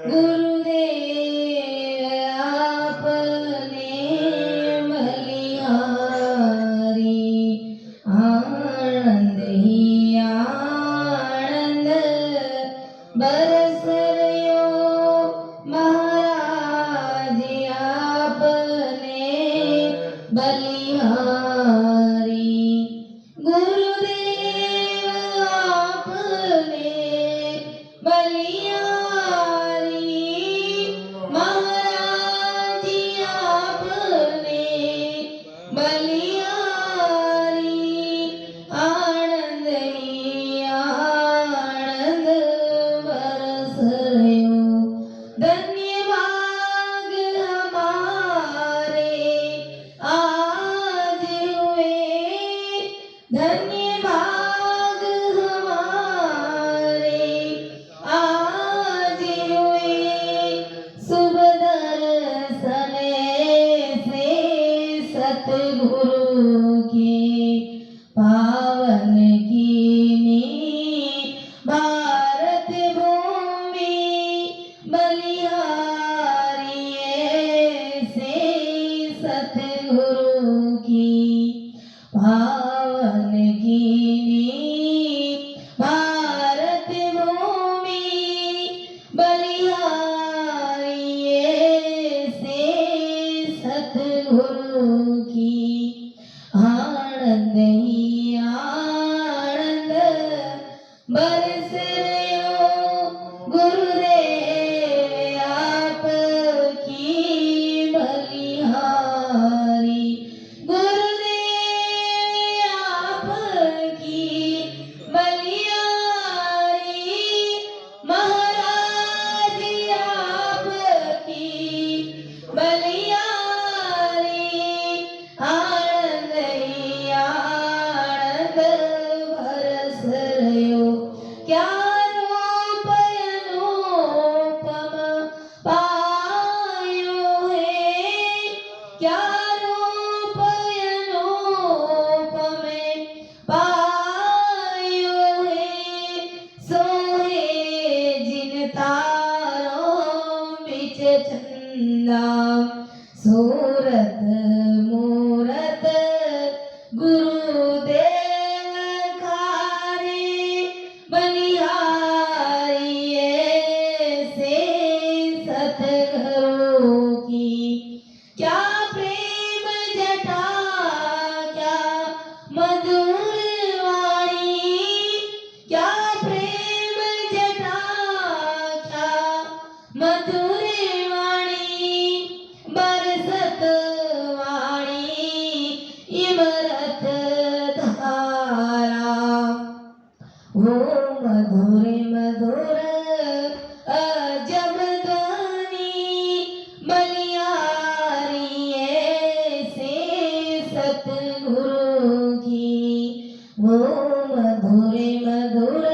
गुरुदेव आपने बलिहारी आनंद ही आनंद बरस रह्यो महाराज आपने बलिहारी गुरुदेव आपने बलिहारी महाराज आपने बलिहारी आनंद ही आनंद बरस रह्यो धन्यवाद हमारे आज हुए धन्यवाद हमारे आज हुए शुभ दर्शन से सतगुरु के पावन कीनी भारत भूमि बलिहारी से सतगुरु की पावन कीनी भारत भूमि बलिहारी से सतगुरु की आनंद ही आनंद बरस रह्यो गुरुदेव आपकी बलिहारी गुरुदेव आपकी बलिहारी महाराज आपकी बलिहारी आनंद ही आनंद बरस रह्यो क्या रूप अनुपम पायो है क्या रूप अनुपम पायो है सोहे जिन तारों बिच चंदा सूरत मूरत गुरुदेव खारे बलिहारी से सतगुरु की क्या प्रेम जटा क्या मधुर वाणी क्या प्रेम जटा क्या मधुर वाणी बरसत वाणी इमरत धारा वो मधुर मधुर अजब ध्वनि बलिहारी से सतगुरु की वो मधुर मधुर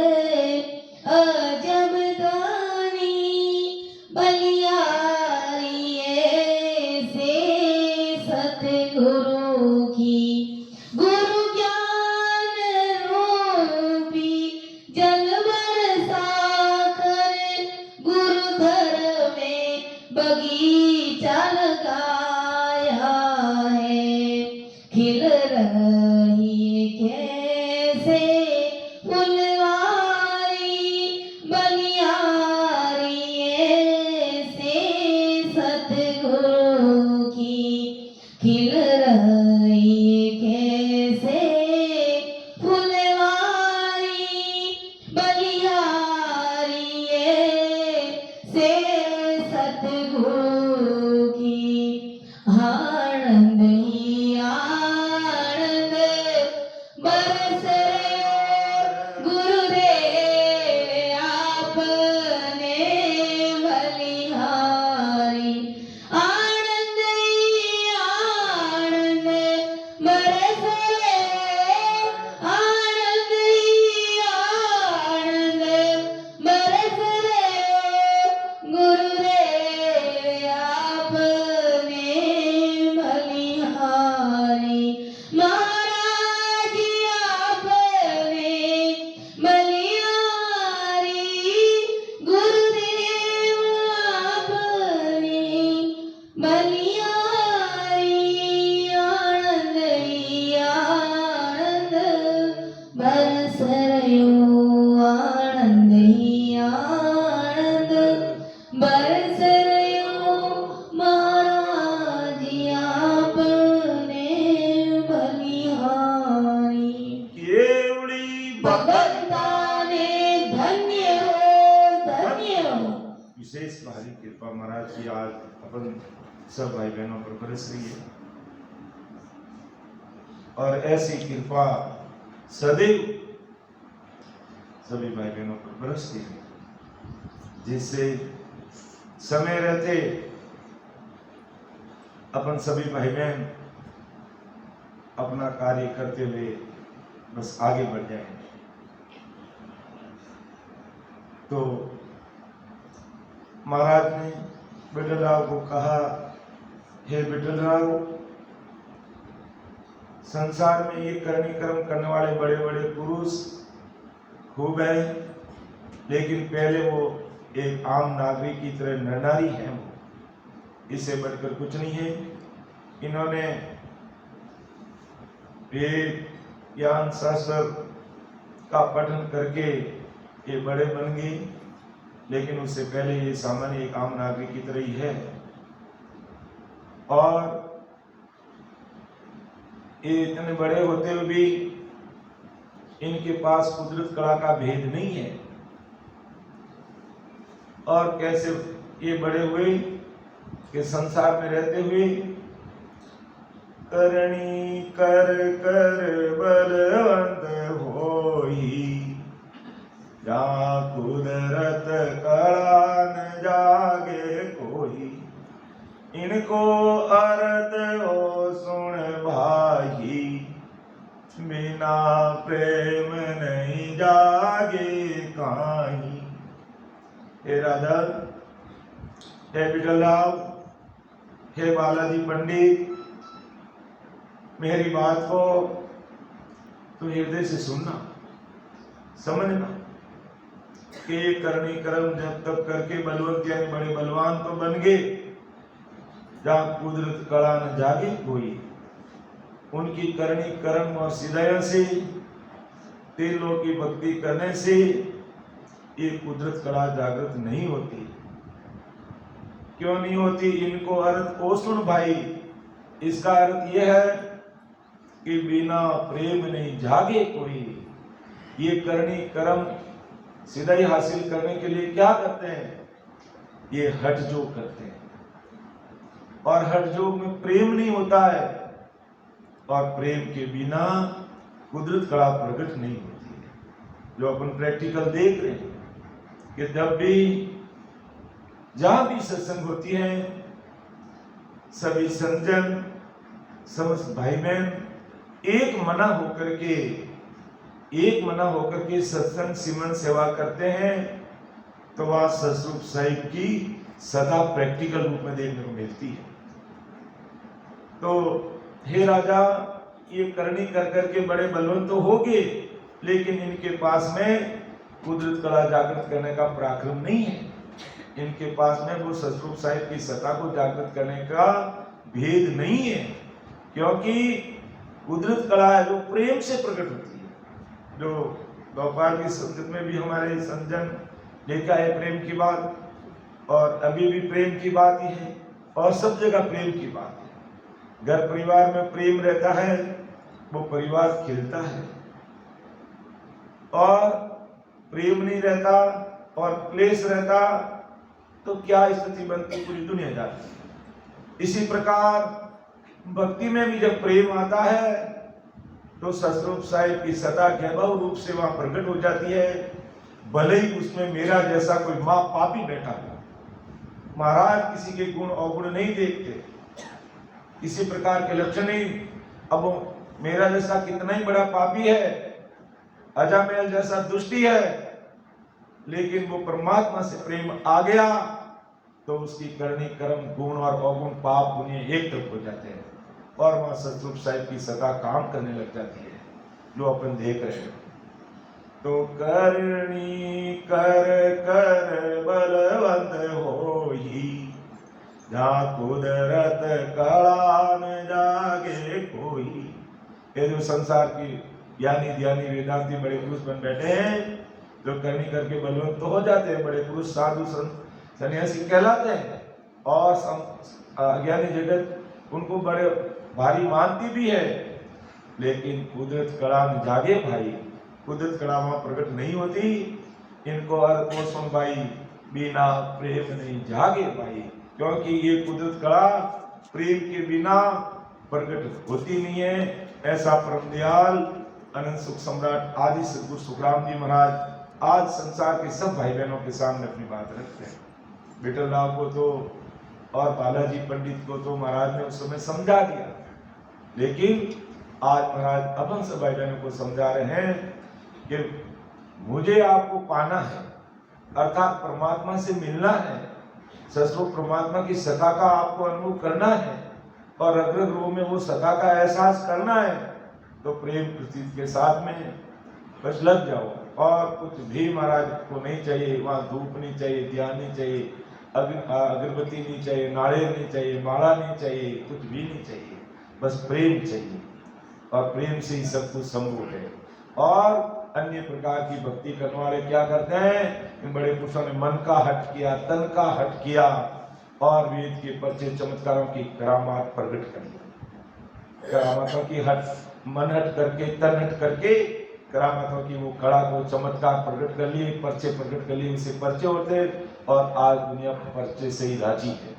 अजब ध्वनि बलिहारी से सतगुरु की गुरु ज्ञान रूपी जल बरसा कर गुरुधर में बगीचा लगाया है खिल रही कैसे फुलवारी बलिहारी से सतगुरु की खिल रही कैसे फुलवारी बलिहारी से सतगुरु की विशेष भारी कृपा महाराज की आज अपन सब भाई बहनों पर बरस रही है और ऐसी कृपा सदैव सभी भाई बहनों पर बरसती है, जिससे समय रहते अपन सभी भाई बहन अपना कार्य करते हुए बस आगे बढ़ जाए। तो महाराज ने विठल राव को कहा, हे विठल राव, संसार में ये करनी कर्म करने वाले बड़े बड़े पुरुष खूब है, लेकिन पहले वो एक आम नागरिक की तरह नरनारी है, वो इससे बढ़कर कुछ नहीं है। इन्होंने वेद ज्ञान शास्त्र का पठन करके ये बड़े बन गए, लेकिन उससे पहले ये सामान्य एक आम नागरिक की तरह ही है। और ये इतने बड़े होते हुए भी इनके पास कुदरत कला का भेद नहीं है। और कैसे ये बड़े हुए कि संसार में रहते हुए करणी कर कर बलवंत होई, जहाँ कुदरत कला न जागे कोई, इनको अर्थ हो सुन भाई, बिना प्रेम नहीं जागे काहीं। हे राधा, हे विठल राव, हे बालाजी पंडित, मेरी बात को तो हृदय से सुनना, समझना कि ये करनी कर्म जब तक करके बलवंत यानी बड़े बलवान तो बन गए, जहाँ कुदरत कला न जागे कोई, उनकी करनी कर्म और सिदाया से तेलों की भक्ति करने से ये कुदरत कला जागृत नहीं होती। क्यों नहीं होती? इनको अर्थ को सुन भाई। इसका अर्थ यह है कि बिना प्रेम नहीं जागे कोई। ये करनी कर्म सिदाई हासिल करने के लिए क्या करते हैं? ये हठ जोग करते हैं, और हठ जोग में प्रेम नहीं होता है, और प्रेम के बिना कुदरत कला प्रकट नहीं होती है। जो अपन प्रैक्टिकल देख रहे हैं कि जब भी जहां भी सत्संग होती है, सभी संजन समस्त भाई बहन एक मना होकर के सत्संग सिमरन सेवा करते हैं, तो वह सतरूप साहिब की सदा प्रैक्टिकल रूप में देखने को मिलती है। तो हे राजा, ये करनी कर करके बड़े बलवंत तो हो गए, लेकिन इनके पास में कुदरत कला जागृत करने का पराक्रम नहीं है। इनके पास में वो सतरूप साहिब की सत्ता को जागृत करने का भेद नहीं है, क्योंकि कुदरत कला है जो प्रेम से प्रकट होती है। जो दोपहर की संगत में भी हमारे संजन लेकर आए प्रेम की बात, और अभी भी प्रेम की बात ही है, और सब जगह प्रेम की बात है। घर परिवार में प्रेम रहता है, वो परिवार खिलता है, और प्रेम नहीं रहता और क्लेश रहता तो क्या स्थिति बनती? पूरी दुनिया जाती है। इसी प्रकार भक्ति में भी जब प्रेम आता है तो सतरूप साहिब की सत्ता वैभव रूप से वहां प्रकट हो जाती है। भले ही उसमें मेरा जैसा कोई माँ पापी बैठा हो, महाराज किसी के गुण अवगुण नहीं देखते, किसी प्रकार के लक्षण नहीं। अब मेरा जैसा कितना ही बड़ा पापी है, अजामेल जैसा दुष्टी है, लेकिन वो परमात्मा से प्रेम आ गया तो उसकी करनी कर्म गुण और अवगुण पाप पुण्य एक तरफ हो जाते हैं, और वहां सतरूप साहिब की सदा काम करने लग जाती है, जो अपन देख रहे हैं। तो करनी कर कर बलवंत होई, जहाँ कुदरत कला न जागे कोई। ये जो संसार की ज्ञानी ध्यानी वेदांती बड़े पुरुष बन बैठे हैं, जो करनी करके बलवंत तो हो जाते हैं, बड़े पुरुष साधु संत सन्यासी कहलाते हैं, और ज्ञानी जगत उनको बड़े भारी मानती भी है, लेकिन कुदरत कला न जागे भाई। कुदरत कला वहां प्रकट नहीं होती। इनको अर्थ को सुन भाई, बिना प्रेम नहीं जागे भाई, क्योंकि ये कुदरत कला प्रेम के बिना प्रकट होती नहीं है। ऐसा परम दयाल अनंत सुख सम्राट आदि सदगुरु सुखराम जी महाराज आज संसार के सब भाई बहनों के सामने अपनी बात रखते हैं। विठल राव को तो और बालाजी पंडित को तो महाराज ने उस समय समझा दिया, लेकिन आज महाराज अपन सब भाई बहनों को समझा रहे हैं कि मुझे आपको पाना है, अर्थात परमात्मा से मिलना है, सचमुच परमात्मा की सत्ता का आपको अनुभव करना है और अग्र रूप में वो सत्ता का एहसास करना है, तो प्रेम प्रतीत के साथ में बस लग जाओ और कुछ भी महाराज को नहीं चाहिए। वहाँ धूप नहीं चाहिए, ध्यान नहीं चाहिए, अगरबत्ती नहीं चाहिए, नारियल नहीं चाहिए, माला नहीं चाहिए, कुछ भी नहीं चाहिए, बस प्रेम चाहिए और प्रेम से ही सब कुछ संभव है। और अन्य प्रकार की भक्ति करने वाले क्या करते हैं, इन बड़े पुरुषों ने मन का हट किया, तन का हट किया और वेद के परिचय चमत्कारों की करामात प्रकट कर दी। करामातों की मन हट करके, तन हट करके करामातों की वो कड़ा को चमत्कार प्रकट कर लिए, पर्चे प्रकट कर लिए, उसे पर्चे होते और आज दुनिया पर्चे से ही राजी है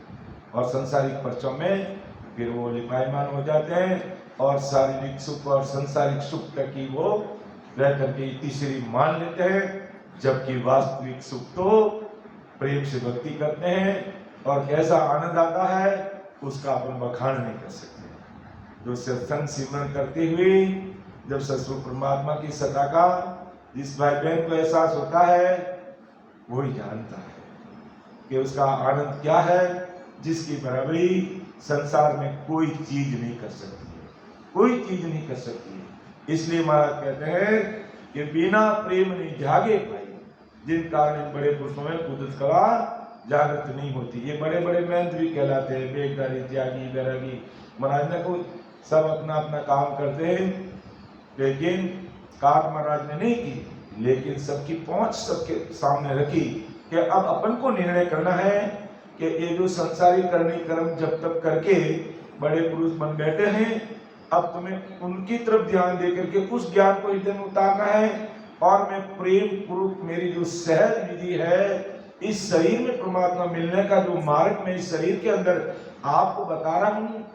और संसारिक पर्चों में फिर वो लिपायमान हो जाते हैं और शारीरिक सुख और संसारिक सुख तक की वो रह करके तीसरी मान लेते हैं, जबकि वास्तविक सुख तो प्रेम से भक्ति करते हैं और कैसा आनंद आता है उसका अपन बखान नहीं कर सकते। जो सत्संग सिमरण करते हुए जब ससुर परमात्मा की सत्ता का जिस भाई बहन को एहसास होता है वही जानता है कि उसका आनंद क्या है, जिसकी बराबरी संसार में कोई चीज नहीं कर सकती है, कोई चीज नहीं कर सकती है। इसलिए महाराज कहते हैं कि बिना प्रेम नहीं जागे भाई, जिन कारण बड़े पुरुषों में कुदरत कला जागृत नहीं होती। ये बड़े बड़े महंत भी कहलाते हैं, बेगदारी, त्यागी, बैरागी। महाराज ने को सब अपना अपना काम करते हैं, लेकिन कार महाराज ने नहीं की, लेकिन सबकी पहुंच सबके सामने रखी कि अब अपन को निर्णय करना है कि ये जो संसारी करनी कर्म जब तक करके बड़े पुरुष बन बैठे हैं, अब तुम्हें उनकी तरफ ध्यान दे करके उस ज्ञान को हृदय में उतारना है और मैं प्रेम पूर्वक मेरी जो सहज विधि है, इस शरीर में परमात्मा मिलने का जो मार्ग मैं इस शरीर के अंदर आपको बता रहा हूँ,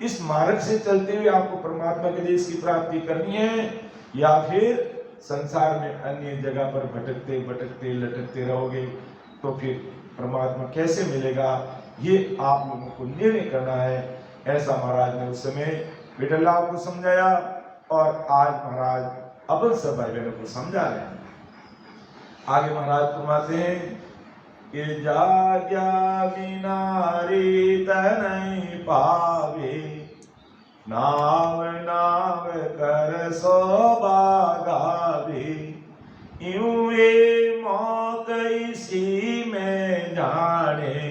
इस मार्ग से चलते हुए आपको परमात्मा के लिए इसकी प्राप्ति करनी है, या फिर संसार में अन्य जगह पर भटकते भटकते लटकते रहोगे तो फिर परमात्मा कैसे मिलेगा, ये आप लोगों को निर्णय करना है। ऐसा महाराज ने उस समय विठल राव को समझाया और आज महाराज अपन सब भाई बहनों को समझा रहे हैं। आगे महाराज फरमाते हैं कि जाग्या बिनारी तनई पावे, नाव नाव कर सोबागावे, यूं ये मौक इसी में जाने,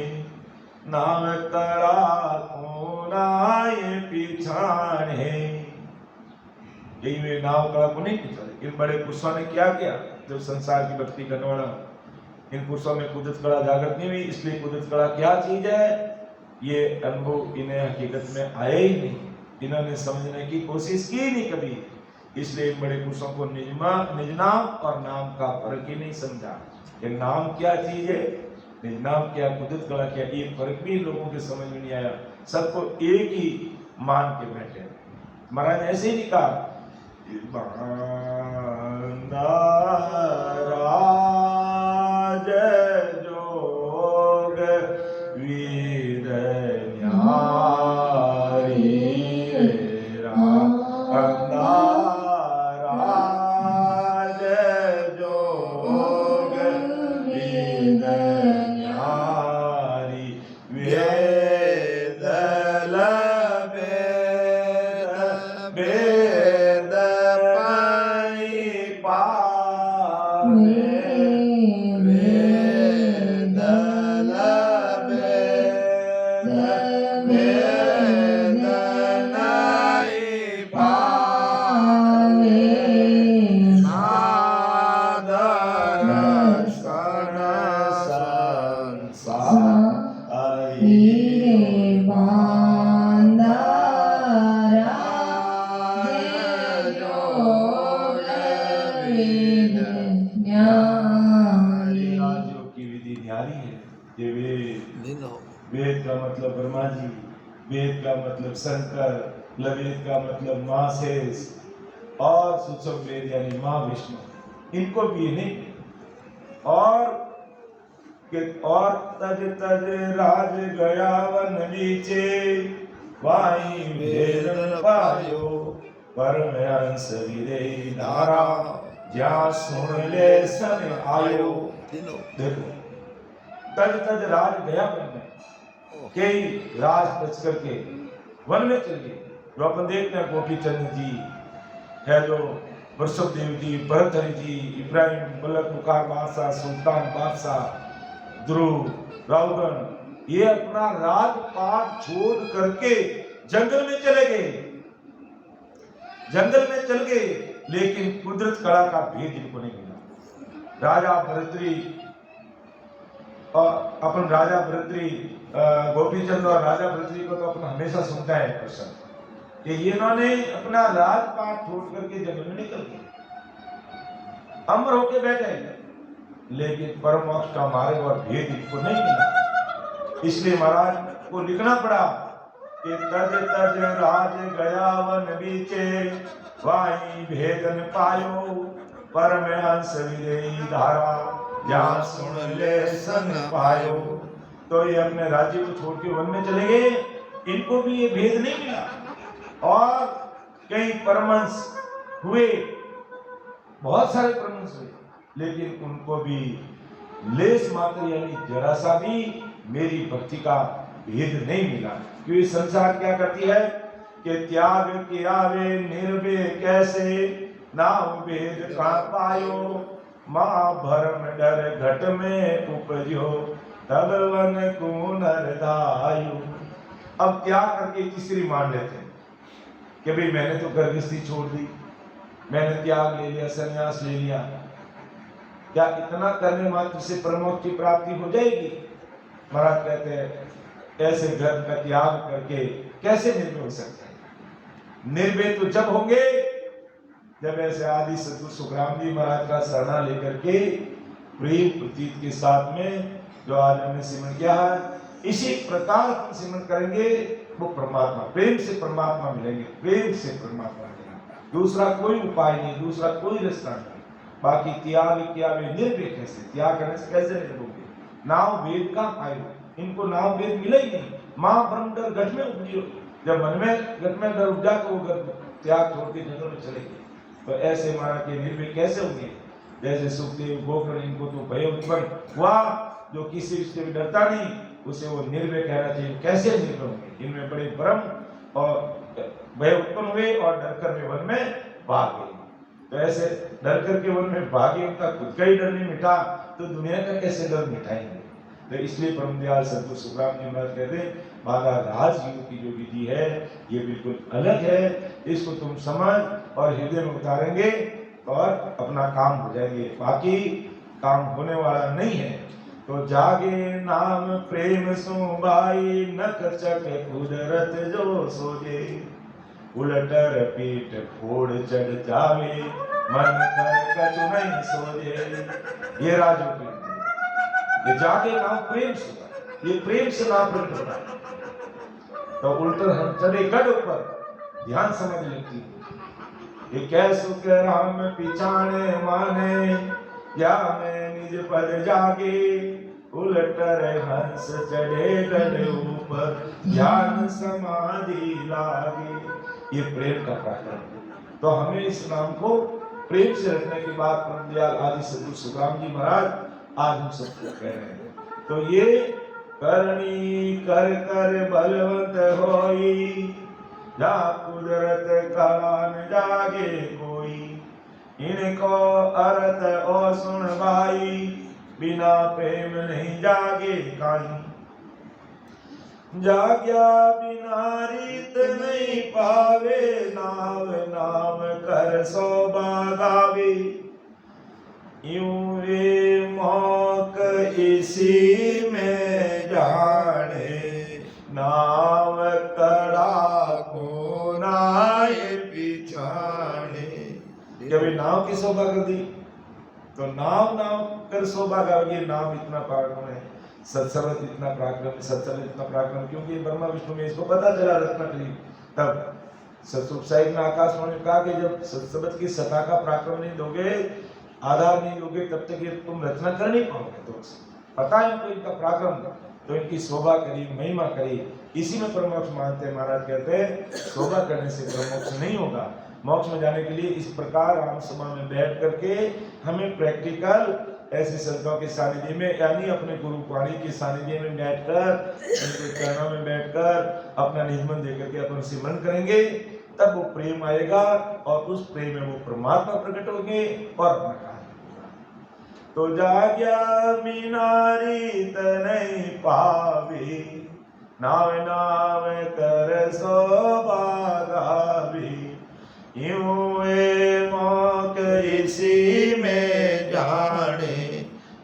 नाव कड़ा कोनाए पिछाने। यही वे नाव कड़ा को नहीं पिछाने। इन बड़े पुरुषों ने क्या किया, जब संसार की भक्ति करने वाला, इन पुरुषों में कुदरत कड़ा जागृत नहीं हुई, इसलिए कुदरत कड़ा क्या चीज है ये अनुभव इन्हें हकीकत में आया ही नहीं, इन्होंने समझने की कोशिश की नहीं कभी। इसलिए इन बड़े पुरुषों को निज नाम और नाम का फर्क ही नहीं समझा कि नाम क्या चीज है, निज नाम क्या, कुदरत कड़ा क्या, ये फर्क भी लोगों के समझ में नहीं आया। सबको एक ही मान के बैठे। महाराज ने ऐसे ही नहीं कहा जोग वीर न्यारी वेद। वेद का मतलब ब्रह्मा जी, वेद का मतलब शंकर, लवेद का मतलब माँ शेष, और सूक्ष्म वेद यानी माँ विष्णु, इनको भी नहीं। और तज तज राज गया वन बीचे, वाई भेद न पायो, परम हंस विदे धारा, ज्या सुन ले सन आयो। देखो, तज तज राज गया वन में, कई राज तज करके वन में चल गए। जो अपन देखते हैं गोपी चंद जी है, जो वृषभ देव जी, भरतहरि जी, इब्राहिम, मलक मुकार बादशाह, सुल्तान बादशाह, ध्रुव, रावण, ये अपना राजपाट छोड़ करके जंगल में चले गए, जंगल में चल गए, लेकिन कुदरत कला का भेद इनको नहीं मिला। राजा भरतरी और अपन राजा भरतरी, गोपीचंद और राजा भरतरी को तो अपन हमेशा सुनता है प्रश्न कि ये इन्होंने अपना राजपाट छोड़ करके जंगल में निकल गए, अमर होके बैठे, लेकिन परम मोक्ष का मार्ग और भेद इनको नहीं मिला। इसलिए महाराज को लिखना पड़ा कि तज तज राज गया वन बीचे, वाई भेद न पायो, परम हंस विदेही धारा, जहाँ सुन ले सन पायो। तो ये अपने राज्य को छोड़ के वन में चले गए, इनको भी ये भेद नहीं मिला। और कई परमहंस हुए, बहुत सारे परमहंस हुए, लेकिन उनको भी लेस मात्र यानी जरा सा भी मेरी भक्ति का भेद नहीं मिला। क्योंकि संसार क्या करती है कि त्याग किया वे निर्भय कैसे, नाम भेद का पायो, माँ भरम डर घट में उपजो, तब वन को नरदायो। अब त्याग करके तीसरी मान लेते हैं कि भाई मैंने तो गर्भस्थी छोड़ दी, मैंने त्याग ले लिया, संन्यास ले लिया, क्या इतना करने मात्र से परमोक्ष की प्राप्ति हो जाएगी? महाराज कहते हैं ऐसे गर्भ का त्याग करके कैसे निर्भय हो सकते हैं? निर्भय तो जब होंगे जब ऐसे आदि सद्गुरु सुखराम जी महाराज का शरणा लेकर के प्रेम प्रतीत के साथ में जो आज हमने सिमरन किया है, इसी प्रकार हम सिमरन करेंगे, वो परमात्मा, प्रेम से परमात्मा मिलेंगे, प्रेम से परमात्मा मिलेंगे। दूसरा कोई उपाय नहीं, दूसरा कोई रास्ता नहीं। बाकी त्याग किया वे निर्भय कैसे, त्याग करने से कैसे निर्भय होंगे? नाव वेद का आयु, इनको नाव वेद मिले ही नहीं। माँ ब्रह्म डर गठ में उपजियो, जब मन में गठ में डर उपजा तो वो त्याग छोड़ के जंगल में चले गए। तो ऐसे महाराज के निर्भय कैसे होंगे? जैसे सुखदेव गोकर्ण, इनको तो भय उत्पन्न हुआ, जो किसी से भी डरता नहीं उसे वो निर्भय कहना चाहिए। कैसे निर्भय होंगे? इनमें बड़े भ्रम और भय उत्पन्न हुए और डरकर वे वन में भाग गए। तो ऐसे डर करके वन में भागे, उनका खुद का ही डर नहीं मिटा तो दुनिया का कैसे डर मिटाएंगे? तो इसलिए परम दयाल सद्गुरु सुखराम जी महाराज कहते हैं माता राजयोग की जो विधि है ये बिल्कुल अलग है, इसको तुम समझ और हृदय में उतारेंगे और अपना काम हो जाएंगे, बाकी काम होने वाला नहीं है। तो जागे नाम प्रेम सुबाई, नख चक कुदरत जो सोजे, उलटर पीठ फोड़ चढ़ जावे, मन कर कछु नहीं सोजे। ये राजयोग, ये जागे नाम प्रेम सुबह, ये प्रेम से नाम प्रकट होता है। तो उल्टर हम चढ़े गढ़ ऊपर, ध्यान समझ लेती है। ये कैसु के राम पिछाने माने, या मैं निज पद जागे, उलटर हंस चढ़े गढ़ ऊपर, ध्यान समाधि लागे। ये प्रेम का प्रकरण। तो हमें इस नाम को प्रेम से रखने के बाद परम दयाल आदि सद्गुरु सुखराम जी महाराज आज हम सबको कह रहे हैं। तो ये करनी कर कर बलवंत होई, जा कुदरत कला न जागे कोई, इनको अर्थ ओ सुन भाई, बिना प्रेम नहीं जागे काई। जाग्या बिना रीत नहीं पावे, नाम नाम कर शोभा गावे, यूं वे मौक इसी में जाने, नाम कड़ा को नाय पिछाने। जब ये नाव की शोभा कर दी तो नाम नाम कर शोभा गावे, नाम इतना पावन है। सत्सर्वत इतना पराक्रम, सत्सर्वत इतना पराक्रम, क्योंकि ब्रह्मा विष्णु में इसको पता चला रत्नाकरी। तब सतरूप साहिब ने आकाशवाणी में कहा कि जब सत्सर्वत की सत्ता का पराक्रम नहीं दोगे, आधार नहीं दोगे, तब तक ये तुम रचना कर नहीं पाओगे। तो पता है इनको इनका पराक्रम, तो इनकी शोभा करी, महिमा करी, इसी में परमोक्ष मानते हैं। महाराज कहते हैं शोभा करने से परमोक्ष नहीं होगा। मोक्ष में जाने के लिए इस प्रकार आम सभा में बैठ करके हमें प्रैक्टिकल ऐसे संतों के सानिध्य में, यानी अपने गुरु वाणी के सानिध्य में बैठकर, उनके चरणों में बैठकर अपना निजमन देकर के अपन सिमरन करेंगे, तब वो प्रेम आएगा और उस प्रेम में वो परमात्मा प्रकट होंगे और अपना कार्य होगा। तो जाग्या मीनारी तनई पावे, नाव नाव कर सौभागावी, यूं ए मौक इसी में जाने,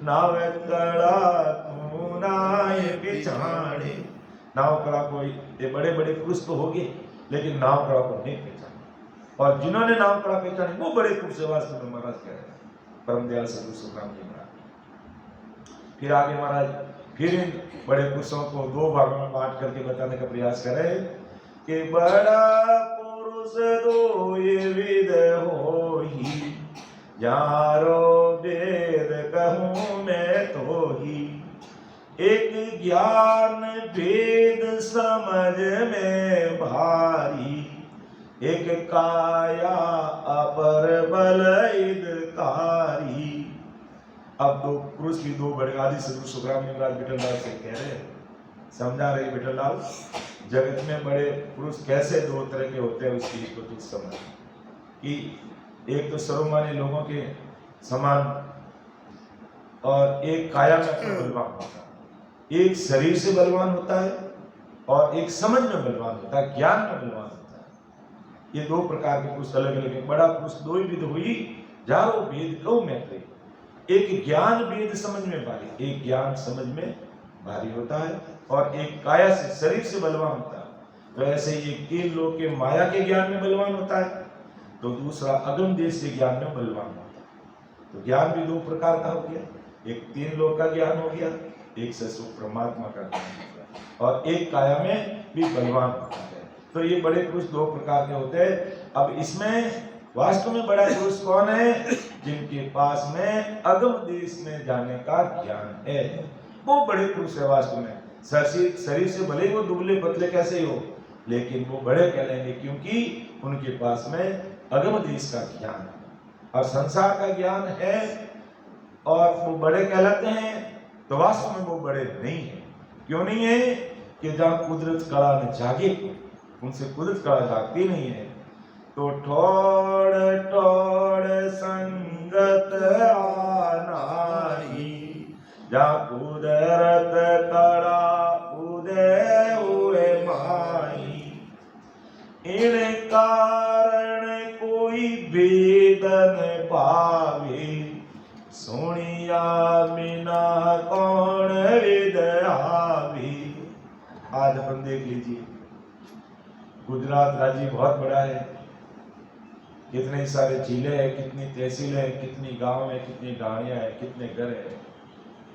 नाव कड़ा तू नाय बिछाने। नाव कड़ा कोई ये बड़े बड़े पुरुष तो होंगे, लेकिन नाव कड़ा को नहीं पहचाना, और जिन्होंने नाव कड़ा पहचाने वो बड़े पुरुष वास्तव में महाराज कह रहे हैं, परम दयाल सद्गुरु सुखराम जी महाराज। फिर आगे महाराज फिर इन बड़े पुरुषों को दो भागों में बांट करके बताने का प्रयास करें कि बड़ा पुरुष दो ये विद होही, जारो वेद कहूँ मैं तो ही। एक ज्ञान वेद समझ में भारी, एक काया अपर बल हितकारी। अब दो पुरुष की दो बड़े आदि सद्गुरु सुखराम जी महाराज विठललाल से कह रहे हैं, समझा रहे विठललाल, जगत में बड़े पुरुष कैसे दो तरह के होते हैं उसकी इसको तुझ समझ कि एक तो सर्वमान्य लोगों के समान और एक काया में बलवान होता है, एक शरीर से बलवान होता है और एक समझ में बलवान होता है, ज्ञान में बलवान होता है। ये दो प्रकार के पुरुष अलग अलग हैं। बड़ा पुरुष दो ही विध हुई, जारो भेद कहो मैं थे। एक ज्ञान वेद समझ में भारी, एक ज्ञान समझ में भारी होता है, और एक काया से शरीर से बलवान होता है। तो ऐसे ही एक तीन लोग के माया के ज्ञान में बलवान होता है, तो दूसरा अगम देश से ज्ञान में बलवान होता है। तो ज्ञान भी दो प्रकार का हो गया, एक तीन लोग का ज्ञान हो गया, एक से सुख परमात्मा का ज्ञान हो गया, और एक काया में भी बलवान होता है। तो ये बड़े पुरुष दो प्रकार के होते हैं। अब इसमें वास्तव में बड़ा पुरुष कौन है? जिनके पास में अगम देश में जाने का ज्ञान है, वो बड़े पुरुष है। वास्तव में शरीर से भले वो दुबले पतले कैसे हो, लेकिन वो बड़े कहलाएंगे, क्योंकि उनके पास में अगम देश का ज्ञान है और संसार का ज्ञान है, और वो बड़े कहलाते हैं। तो वास्तव में वो बड़े नहीं है। क्यों नहीं है? कि जहाँ कुदरत कला न जागे, उनसे कुदरत कला जागती नहीं है। तो ठोड़ ठोड़ संगत आनाही, जहाँ कुदरत कला उदय हुए माही। इन कारण कोई वेदन पावे, सोनिया बिना कौन वेद आवे। आज अपन देख लीजिए, गुजरात राज्य बहुत बड़ा है, कितने सारे जिले हैं, कितनी तहसील है, कितनी गांव है, कितनी ढाणियां है, कितने घर है,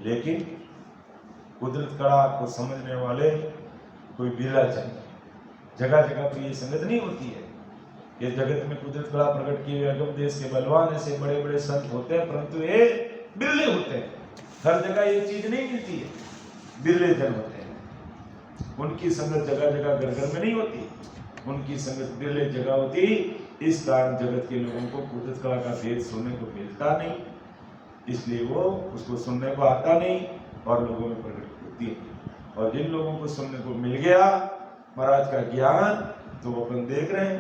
लेकिन कुदरत कला को समझने वाले कोई बिरला चाहिए। जगह जगह पर ये संगत नहीं होती है कि जगत में कुदरत कला प्रकट किए हुए अगम देश के बलवान ऐसे बड़े बड़े संत होते हैं, परंतु ये बिरले होते हैं। हर जगह ये चीज नहीं मिलती है, बिरले जन होते हैं। उनकी संगत जगह जगह घर घर में नहीं होती, उनकी संगत बिरले जगह होती। इस कारण जगत के लोगों को कुदरत कला का भेद सुनने को मिलता नहीं, इसलिए वो उसको सुनने को आता नहीं और लोगों में प्रकट होती है। और जिन लोगों को सुनने को मिल गया महाराज का ज्ञान, तो वो अपन देख रहे हैं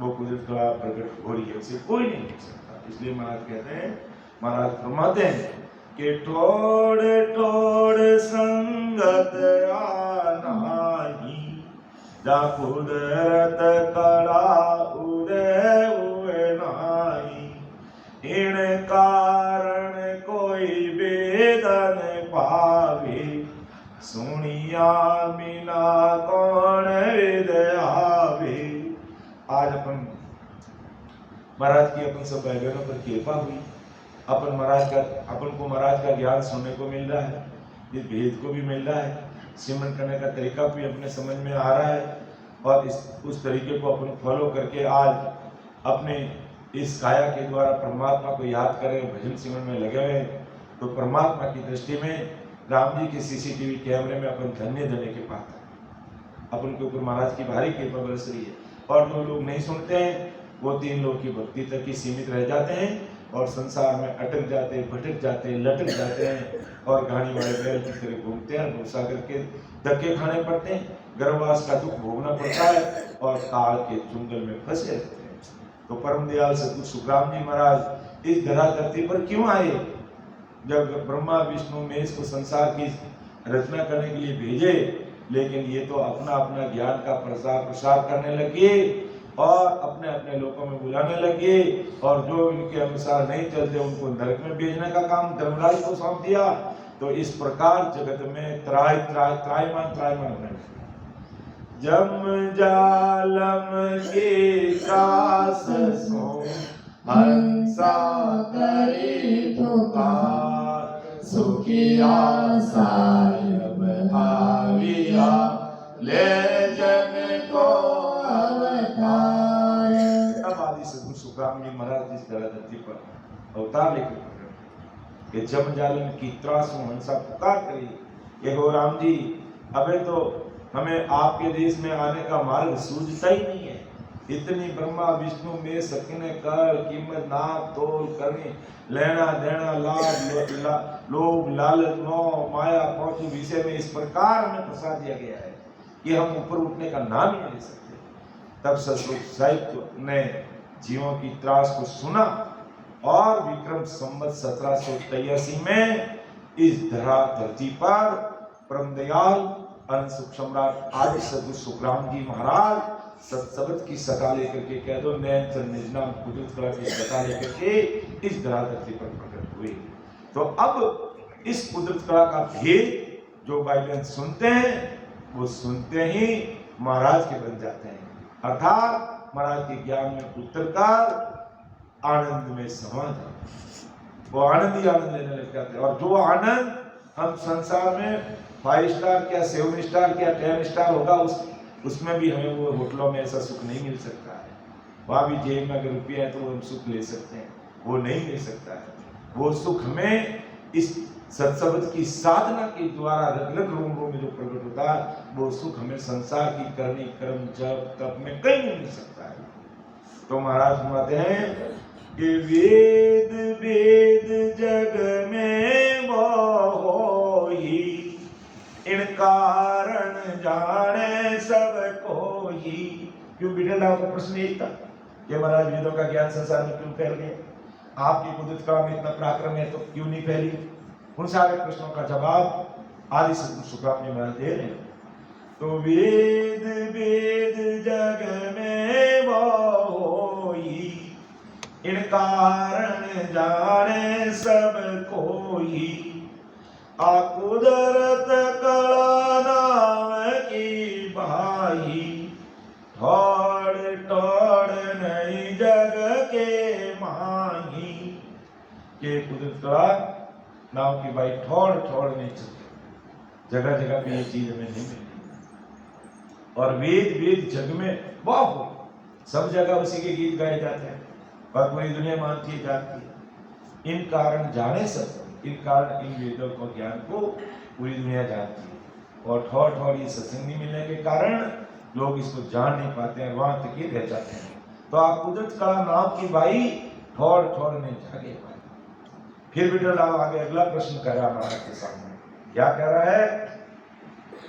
वो कुदरत कला प्रकट हो रही है, उसे कोई नहीं देख सकता। इसलिए महाराज कहते हैं, महाराज फरमाते हैं कि ठोड़ ठोड़ संगत आनाही, जा कुदरत कला उदय हुए नाई। इन कारण कोई वेदन पावे, सुनिया बिना कौन वेद आवे। आज अपन महाराज की अपन सब भाई बहनों पर कृपा हुई, अपन को महाराज का ज्ञान सुनने को मिल रहा है। इस भेद को भी मिल रहा है, सिमरन करने का तरीका भी अपने समझ में आ रहा है और उस तरीके को अपन फॉलो करके आज अपने इस काया के द्वारा परमात्मा को याद करें, भजन सिमरन में लगे हुए, तो परमात्मा की दृष्टि में राम जी के सीसीटीवी कैमरे में अपन धन्य धन्य के पात्र, अपन के ऊपर महाराज की भारी कृपा बरस रही है। और जो लोग नहीं सुनते हैं वो 3 लोग की भक्ति तक ही सीमित रह जाते हैं और संसार में अटक जाते, भटक जाते, लटक जाते हैं और गाड़ी वाले बैल की तरह घूमते हैं, भवसागर के धक्के खाने पड़ते हैं, गर्भवास का दुख भोगना पड़ता है और काल के चुंगल में फंसे रहते हैं। तो परम दयाल सद्गुरु सुखराम जी महाराज इस धरा धरती पर क्यों आए? जब ब्रह्मा विष्णु महेश को संसार की रचना करने के लिए भेजे, लेकिन ये तो अपना अपना ज्ञान का प्रसार करने लगे और अपने अपने लोकों में बुलाने लगे और जो इनके अनुसार नहीं चलते उनको नरक में भेजने का काम धर्मराज को सौंप दिया। तो इस प्रकार जगत में त्रायमान होने लगे। जम जालम के त्रास सो हंसा करे पुकार, सुखिया सायब आविया ले जन को अवतार। अब आदि सद्गुरु सुखराम जी महाराज जिस तरह धरती पर अवतार लेकर कि जम जालन की त्रासों हंसा पुकार करी, ये हो राम जी अबे तो हमें आपके देश में आने का मार्ग सूझता ही नहीं है। इतनी ब्रह्मा विष्णु में सकिने कर कीमत नाप तोल करनी, लेना देना, लाभ लोभ लालच मोह माया पहुंचू विषय में इस प्रकार हमें फंसा दिया गया है कि हम ऊपर उठने का नाम ही नहीं ले सकते। तब सतयुग साहित्य ने जीवों की त्रास को सुना और विक्रम संवत 1783 में इस धरा धरती पर परम दयाल अनंत सुख सम्राट आदि सद्गुरु सुखराम जी महाराज सत्सबद की सता लेकर के, कह दो नैन चंद निजनाम कुदरत कला की सता लेकर के इस धरा धरती पर प्रकट हुए। तो अब इस कुदरत कला का भेद जो भाई सुनते हैं वो सुनते ही महाराज के बन जाते हैं, अर्थात महाराज के ज्ञान में उतरकर आनंद में समा जाते, वो आनंद ही आनंद लेने लग जाते हैं। और जो आनंद हम संसार में 5 स्टार क्या 7 स्टार क्या 10 स्टार होगा उसमें भी हमें वो होटलों में ऐसा सुख नहीं मिल सकता है। वहां भी जेब में अगर रुपया है तो हम सुख ले सकते हैं, वो नहीं मिल सकता है। वो सुख हमें इस सत्सबद की साधना के द्वारा रग रग रोम रोम में जो प्रकट होता है, वो सुख हमें संसार की करनी कर्म जप तप में कहीं नहीं मिल सकता है। तो महाराज फरमाते हैं कि वेद वेद जग में मोही, इन कारण जाने सब कोई। क्यों बिठलदाव का प्रश्न यही था कि महाराज वेदों का ज्ञान संसार में क्यों फैल गया, आपकी कुदरत कला में इतना पराक्रम है तो क्यों नहीं फैली? उन सारे प्रश्नों का जवाब आदि सद्गुरु सुखराम जी महाराज दे रहे हैं। तो वेद वेद जग में मोही, इन कारण जाने सब कोई, आ कुदरत कला नाम की भाई, ठोड़ ठोड़ नहीं जग के माही। के कुदरत कला नाम की भाई ठोड़ ठोड़ नहीं चलते, जगह जगह पे ये चीज हमें नहीं मिलती। और वेद वेद जग में बहुत सब जगह उसी के गीत गाए जाते हैं और पूरी दुनिया मानती है जानती है। इन कारण जाने सब, इन कारण इन वेदों को ज्ञान को पूरी दुनिया जानती है और ठोर ठोर ये सत्संग नहीं मिलने के कारण लोग इसको जान नहीं पाते हैं, वहां तक ही रह जाते हैं। तो आप कुदरत कला नाम की भाई ठोर ठोर नहीं जागे पाए। फिर बिठल आगे अगला प्रश्न कर रहा महाराज के सामने, क्या कह रहा है